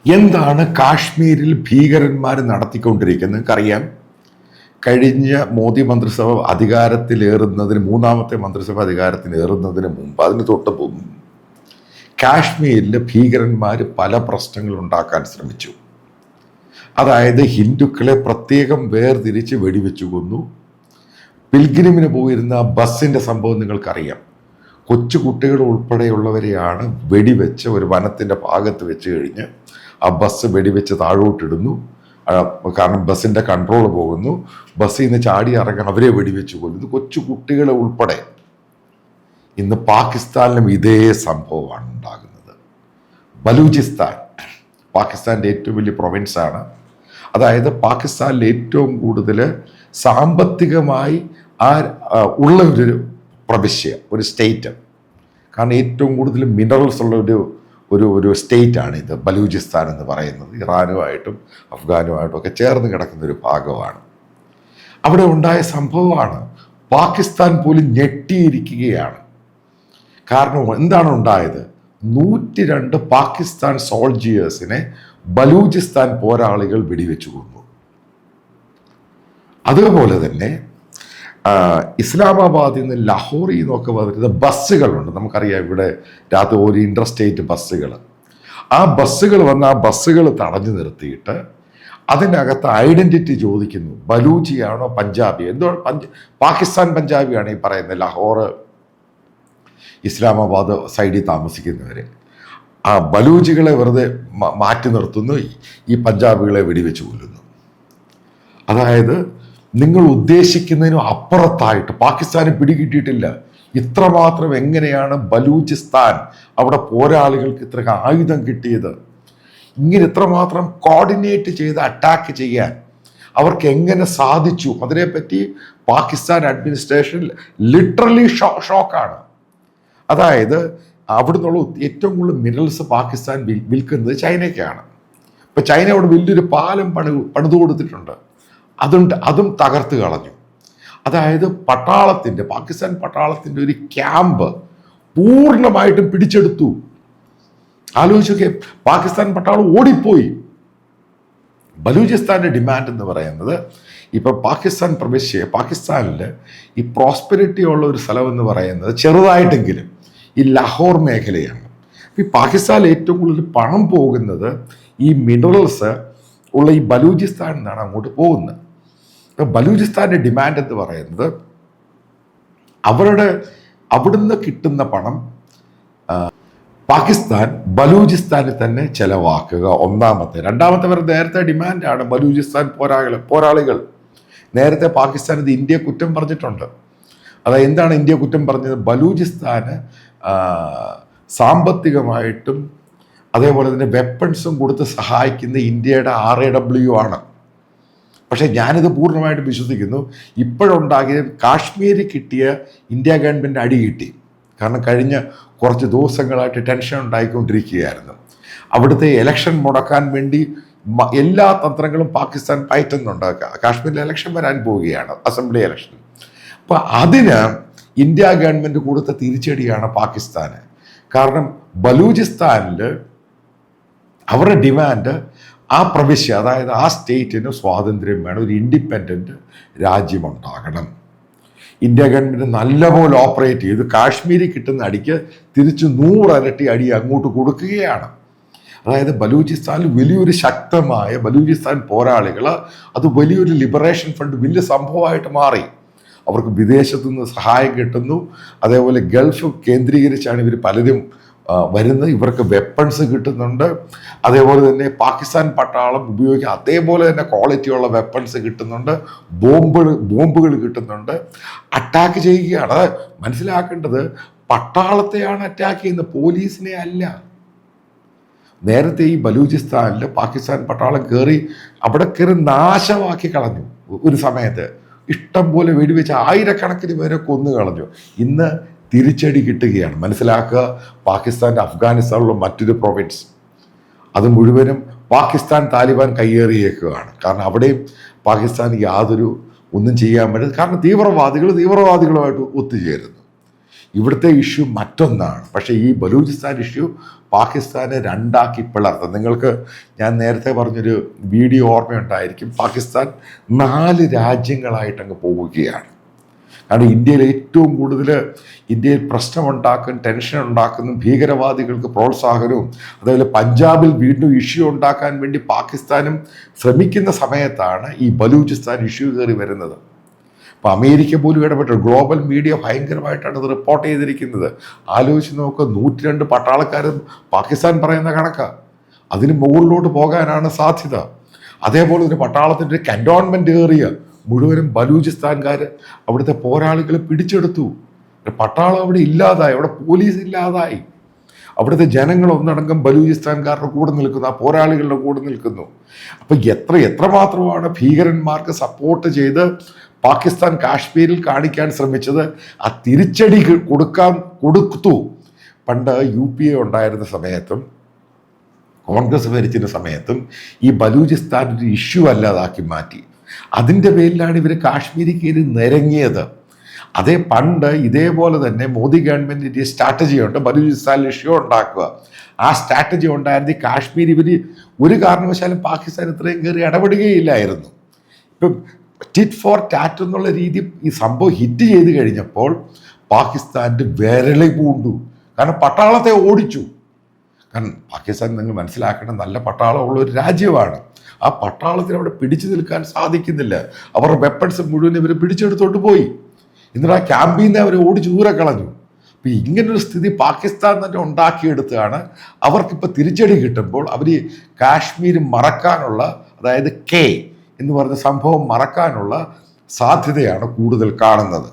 എന്താണ് കാശ്മീരിൽ ഭീകരന്മാർ നടത്തിക്കൊണ്ടിരിക്കുന്നത്? നിങ്ങൾക്കറിയാം, കഴിഞ്ഞ മോദി മന്ത്രിസഭ അധികാരത്തിലേറുന്നതിന്, മൂന്നാമത്തെ മന്ത്രിസഭ അധികാരത്തിലേറുന്നതിന് മുമ്പ്, അതിന് തൊട്ട് മുമ്പ് കാശ്മീരിൽ ഭീകരന്മാർ പല പ്രശ്നങ്ങൾ ഉണ്ടാക്കാൻ ശ്രമിച്ചു. അതായത് ഹിന്ദുക്കളെ പ്രത്യേകം വേർതിരിച്ച് വെടിവെച്ചു കൊന്നു. പിൽഗ്രിമിന് പോയിരുന്ന ബസ്സിൻ്റെ സംഭവം നിങ്ങൾക്കറിയാം. കൊച്ചു കുട്ടികൾ ഉൾപ്പെടെയുള്ളവരെയാണ് വെടിവെച്ച് ഒരു വനത്തിൻ്റെ ഭാഗത്ത് വെച്ച് കഴിഞ്ഞ് ആ ബസ് വെടിവെച്ച് താഴോട്ടിടുന്നു. കാരണം ബസ്സിൻ്റെ കൺട്രോൾ പോകുന്നു. ബസ്സിൽ നിന്ന് ചാടി ഇറങ്ങി അവരെ വെടിവെച്ച് കൊല്ലുന്നു, കൊച്ചു കുട്ടികളെ ഉൾപ്പെടെ. ഇന്ന് പാകിസ്ഥാനിലും ഇതേ സംഭവമാണ് ഉണ്ടാകുന്നത്. ബലൂചിസ്ഥാൻ പാകിസ്ഥാൻ്റെ ഏറ്റവും വലിയ പ്രൊവിൻസാണ്. അതായത് പാകിസ്ഥാനിൽ ഏറ്റവും കൂടുതൽ സാമ്പത്തികമായി ഉള്ള ഒരു പ്രവിശ്യ, ഒരു സ്റ്റേറ്റ്. കാരണം ഏറ്റവും കൂടുതൽ മിനറൽസ് ഉള്ള ഒരു സ്റ്റേറ്റാണ് ഇത് ബലൂചിസ്ഥാൻ എന്ന് പറയുന്നത്. ഇറാനുമായിട്ടും അഫ്ഗാനുമായിട്ടും ഒക്കെ ചേർന്ന് കിടക്കുന്ന ഒരു ഭാഗമാണ്. അവിടെ ഉണ്ടായ സംഭവമാണ്. പാകിസ്ഥാൻ പോലും ഞെട്ടിയിരിക്കുകയാണ്. കാരണം എന്താണ് ഉണ്ടായത്? 102 പാകിസ്ഥാൻ സോൾജിയേഴ്സിനെ ബലൂചിസ്ഥാൻ പോരാളികൾ വെടിവെച്ചു കൊന്നു. അതുപോലെ തന്നെ ഇസ്ലാമാബാദിൽ നിന്ന് ലാഹോറിൽ നിന്നൊക്കെ വരുന്ന ബസ്സുകളുണ്ട്. നമുക്കറിയാം, ഇവിടെ രാത്രി ഒരു ഇൻ്റർസ്റ്റേറ്റ് ബസ്സുകൾ. ആ ബസ്സുകൾ വന്ന് ആ ബസ്സുകൾ തടഞ്ഞു നിർത്തിയിട്ട് അതിനകത്ത് ഐഡൻറ്റിറ്റി ചോദിക്കുന്നു. ബലൂചിയാണോ പഞ്ചാബി? എന്തോ പാകിസ്ഥാൻ പഞ്ചാബിയാണ് ഈ പറയുന്നത്. ലാഹോർ, ഇസ്ലാമാബാദ് സൈഡിൽ താമസിക്കുന്നവർ ആ ബലൂചികളെ വെറുതെ മാറ്റി നിർത്തുന്നു, ഈ പഞ്ചാബികളെ വെടിവെച്ച് കൊല്ലുന്നു. അതായത് നിങ്ങൾ ഉദ്ദേശിക്കുന്നതിനും അപ്പുറത്തായിട്ട് പാകിസ്ഥാന് പിടികിട്ടിയിട്ടില്ല. ഇത്രമാത്രം എങ്ങനെയാണ് ബലൂചിസ്ഥാൻ, അവിടെ പോരാളികൾക്ക് ഇത്ര ആയുധം കിട്ടിയത്? ഇങ്ങനെ ഇത്രമാത്രം കോർഡിനേറ്റ് ചെയ്ത് അറ്റാക്ക് ചെയ്യാൻ അവർക്ക് എങ്ങനെ സാധിച്ചു? അതിനെപ്പറ്റി പാകിസ്ഥാൻ അഡ്മിനിസ്ട്രേഷൻ ലിറ്ററലി ഷോക്കാണ്. അതായത് അവിടുന്നുള്ള ഏറ്റവും കൂടുതൽ മിനറൽസ് പാകിസ്ഥാൻ വിൽക്കുന്നത് ചൈനയ്ക്കാണ്. ഇപ്പം ചൈന അവിടെ വലിയൊരു പാലം പണിതു കൊടുത്തിട്ടുണ്ട്. അതും തകർത്ത് കളഞ്ഞു. അതായത് പാകിസ്ഥാൻ പട്ടാളത്തിൻ്റെ ഒരു ക്യാമ്പ് പൂർണ്ണമായിട്ടും പിടിച്ചെടുത്തു. ആലോചിച്ചൊക്കെ, പാകിസ്ഥാൻ പട്ടാളം ഓടിപ്പോയി. ബലൂചിസ്ഥാൻ്റെ ഡിമാൻഡ് എന്ന് പറയുന്നത്, ഇപ്പം പാകിസ്ഥാനിൽ ഈ പ്രോസ്പെരിറ്റി ഉള്ള ഒരു സ്ഥലം എന്ന് പറയുന്നത് ചെറുതായിട്ടെങ്കിലും ഈ ലാഹോർ മേഖലയാണ്. ഈ പാകിസ്ഥാനിൽ ഏറ്റവും കൂടുതൽ പണം പോകുന്നത് ഈ മിനറൽസ് ഉള്ള ഈ ബലൂചിസ്ഥാനിൽ നിന്നാണ് അങ്ങോട്ട് പോകുന്നത്. ബലൂചിസ്ഥാൻ്റെ ഡിമാൻഡ് എന്ന് പറയുന്നത്, അവിടുന്ന് കിട്ടുന്ന പണം പാകിസ്ഥാൻ ബലൂചിസ്ഥാനിൽ തന്നെ ചെലവാക്കുക, ഒന്നാമത്തെ. രണ്ടാമത്തെ നേരത്തെ ഡിമാൻഡാണ് ബലൂചിസ്ഥാൻ പോരാളികൾ. നേരത്തെ പാകിസ്ഥാൻ ഇത് ഇന്ത്യയെ കുറ്റം പറഞ്ഞിട്ടുണ്ട്. അതായത് എന്താണ് ഇന്ത്യ കുറ്റം പറഞ്ഞത്? ബലൂചിസ്ഥാന് സാമ്പത്തികമായിട്ടും അതേപോലെ തന്നെ വെപ്പൺസും കൊടുത്ത് സഹായിക്കുന്ന ഇന്ത്യയുടെ RAW ആണ്. പക്ഷേ ഞാനിത് പൂർണ്ണമായിട്ട് വിശ്വസിക്കുന്നു. ഇപ്പോഴുണ്ടാകിയ കാശ്മീരിൽ കിട്ടിയ ഇന്ത്യ ഗവൺമെൻറ് അടി കിട്ടി. കാരണം കഴിഞ്ഞ കുറച്ച് ദിവസങ്ങളായിട്ട് ടെൻഷൻ ഉണ്ടായിക്കൊണ്ടിരിക്കുകയായിരുന്നു. അവിടുത്തെ ഇലക്ഷൻ മുടക്കാൻ വേണ്ടി എല്ലാ തന്ത്രങ്ങളും പാകിസ്ഥാൻ പയറ്റുന്നുണ്ട്. കാശ്മീരിൽ ഇലക്ഷൻ വരാൻ പോവുകയാണ്, അസംബ്ലി ഇലക്ഷൻ. അപ്പോൾ അതിന് ഇന്ത്യ ഗവൺമെൻറ് കൊടുത്ത തിരിച്ചടിയാണ് പാകിസ്ഥാന്. കാരണം ബലൂചിസ്ഥാനിൽ അവരുടെ ഡിമാൻഡ് ആ പ്രവിശ്യ, അതായത് ആ സ്റ്റേറ്റിന് സ്വാതന്ത്ര്യം വേണം, ഒരു ഇൻഡിപെൻഡൻറ്റ് രാജ്യമുണ്ടാകണം. ഇന്ത്യ ഗവൺമെൻറ് നല്ലപോലെ ഓപ്പറേറ്റ് ചെയ്ത് കാശ്മീരിൽ കിട്ടുന്ന അടിക്ക് തിരിച്ച് 100 ഇരട്ടി അടി അങ്ങോട്ട് കൊടുക്കുകയാണ്. അതായത് ബലൂചിസ്ഥാനിൽ വലിയൊരു ശക്തമായ ബലൂചിസ്ഥാൻ പോരാളികൾ, അത് വലിയൊരു ലിബറേഷൻ ഫ്രണ്ട് വലിയ സംഭവമായിട്ട് മാറി. അവർക്ക് വിദേശത്തു നിന്ന് സഹായം കിട്ടുന്നു. അതേപോലെ ഗൾഫ് കേന്ദ്രീകരിച്ചാണ് ഇവർ പലരും വരുന്നത്. ഇവർക്ക് വെപ്പൺസ് കിട്ടുന്നുണ്ട്. അതേപോലെ തന്നെ പാകിസ്ഥാൻ പട്ടാളം ഉപയോഗിക്കുക അതേപോലെ തന്നെ ക്വാളിറ്റിയുള്ള വെപ്പൺസ് കിട്ടുന്നുണ്ട്. ബോംബുകൾ കിട്ടുന്നുണ്ട്. അറ്റാക്ക് ചെയ്യുകയാണ്. മനസ്സിലാക്കേണ്ടത്, പട്ടാളത്തെയാണ് അറ്റാക്ക് ചെയ്യുന്നത്, പോലീസിനെ അല്ല. നേരത്തെ ഈ ബലൂചിസ്ഥാനിൽ പാകിസ്ഥാൻ പട്ടാളം അവിടെ കയറി നാശമാക്കി കളഞ്ഞു. ഒരു സമയത്ത് ഇഷ്ടം പോലെ വെടിവെച്ച് ആയിരക്കണക്കിന് പേരെ കൊന്നു കളഞ്ഞു. ഇന്ന് തിരിച്ചടി കിട്ടുകയാണ്. മനസ്സിലാക്കുക, പാകിസ്ഥാൻ്റെ അഫ്ഗാനിസ്ഥാനിലുള്ള മറ്റൊരു പ്രൊവിൻസ്, അത് മുഴുവനും പാകിസ്ഥാൻ താലിബാൻ കയ്യേറിയേക്കുകയാണ്. കാരണം അവിടെയും പാകിസ്ഥാന് ഒന്നും ചെയ്യാൻ പറ്റില്ല. കാരണം തീവ്രവാദികളുമായിട്ട് ഒത്തുചേരുന്നു. ഇവിടുത്തെ ഇഷ്യൂ മറ്റൊന്നാണ്. പക്ഷേ ഈ ബലൂചിസ്ഥാൻ ഇഷ്യൂ പാകിസ്ഥാനെ രണ്ടാക്കി പിളർത്തും. നിങ്ങൾക്ക് ഞാൻ നേരത്തെ പറഞ്ഞൊരു വീഡിയോ ഓർമ്മയുണ്ടായിരിക്കും. പാകിസ്ഥാൻ 4 രാജ്യങ്ങളായിട്ടങ്ങ് പോവുകയാണ്. കാരണം ഇന്ത്യയിൽ ഏറ്റവും കൂടുതൽ ഇന്ത്യയിൽ പ്രശ്നമുണ്ടാക്കും, ടെൻഷൻ ഉണ്ടാക്കുന്ന ഭീകരവാദികൾക്ക് പ്രോത്സാഹനവും, അതേപോലെ പഞ്ചാബിൽ വീണ്ടും ഇഷ്യൂ ഉണ്ടാക്കാൻ വേണ്ടി പാകിസ്ഥാനും ശ്രമിക്കുന്ന സമയത്താണ് ഈ ബലൂചിസ്ഥാൻ ഇഷ്യൂ കയറി വരുന്നത്. അപ്പോൾ അമേരിക്ക പോലും ഇടപെട്ടു. ഗ്ലോബൽ മീഡിയ ഭയങ്കരമായിട്ടാണ് ഇത് റിപ്പോർട്ട് ചെയ്തിരിക്കുന്നത്. ആലോചിച്ച് നോക്കുക, 102 പട്ടാളക്കാരും പാകിസ്ഥാൻ പറയുന്ന കണക്കാണ്. അതിന് മുകളിലോട്ട് പോകാനാണ് സാധ്യത. അതേപോലെ ഒരു പട്ടാളത്തിൻ്റെ ഒരു കൻ്റോൺമെൻറ്റ് ഏറിയ മുഴുവനും ബലൂചിസ്ഥാൻകാർ അവിടുത്തെ പോരാളികളെ പിടിച്ചെടുത്തു. പട്ടാളം അവിടെ ഇല്ലാതായി, അവിടെ പോലീസ് ഇല്ലാതായി. അവിടുത്തെ ജനങ്ങൾ ഒന്നടങ്കം ബലൂചിസ്ഥാൻകാരുടെ കൂടെ നിൽക്കുന്നു, ആ പോരാളികളുടെ കൂടെ നിൽക്കുന്നു. അപ്പം എത്രമാത്രമാണ് ഭീകരന്മാർക്ക് സപ്പോർട്ട് ചെയ്ത് പാകിസ്ഥാൻ കാശ്മീരിൽ കാണിക്കാൻ ശ്രമിച്ചത്. ആ തിരിച്ചടി കൊടുത്തു. പണ്ട് UPA ഉണ്ടായിരുന്ന സമയത്തും കോൺഗ്രസ് ഭരിച്ചിരുന്ന സമയത്തും ഈ ബലൂചിസ്ഥാൻ ഒരു ഇഷ്യൂ അല്ലാതാക്കി മാറ്റി. അതിൻ്റെ പേരിലാണ് ഇവർ കാശ്മീരിൽ കയറി നിരങ്ങിയത്. അതേ പണ്ട് ഇതേപോലെ തന്നെ മോദി ഗവൺമെൻറ്റിൻ്റെ സ്ട്രാറ്റജി ഉണ്ട്, ബലൂചിസ്ഥാനിൽ ഇഷ്യൂ ഉണ്ടാക്കുക. ആ സ്ട്രാറ്റജി ഉണ്ടായിരുന്ന കാശ്മീർ ഇവർ ഒരു കാരണവശാലും പാകിസ്ഥാൻ ഇത്രയും കയറി ഇടപെടുകയില്ലായിരുന്നു. ഇപ്പം ടിറ്റ് ഫോർ ടാറ്റ് എന്നുള്ള രീതി ഈ സംഭവം ഹിറ്റ് ചെയ്ത് കഴിഞ്ഞപ്പോൾ പാകിസ്ഥാൻ്റെ വിരളി പൂണ്ടു. കാരണം പട്ടാളത്തെ ഓടിച്ചു. കാരണം പാകിസ്ഥാൻ നിങ്ങൾ മനസ്സിലാക്കേണ്ട, നല്ല പട്ടാളമുള്ള ഒരു രാജ്യമാണ്. ആ പട്ടാളത്തിന് അവിടെ പിടിച്ചു നിൽക്കാൻ സാധിക്കുന്നില്ല. അവരുടെ വെപ്പൺസ് മുഴുവൻ ഇവർ പിടിച്ചെടുത്തോണ്ട് പോയി. എന്നിട്ട് ആ ക്യാമ്പിൽ നിന്ന് അവരെ ഓടിച്ച് ദൂരെ കളഞ്ഞു. അപ്പം ഇങ്ങനൊരു സ്ഥിതി പാകിസ്ഥാൻ തന്നെ ഉണ്ടാക്കിയെടുത്താണ്. അവർക്കിപ്പോൾ തിരിച്ചടി കിട്ടുമ്പോൾ അവർ കാശ്മീർ മറക്കാനുള്ള, അതായത് എന്ന് പറഞ്ഞ സംഭവം മറക്കാനുള്ള സാധ്യതയാണ് കൂടുതൽ കാണുന്നത്.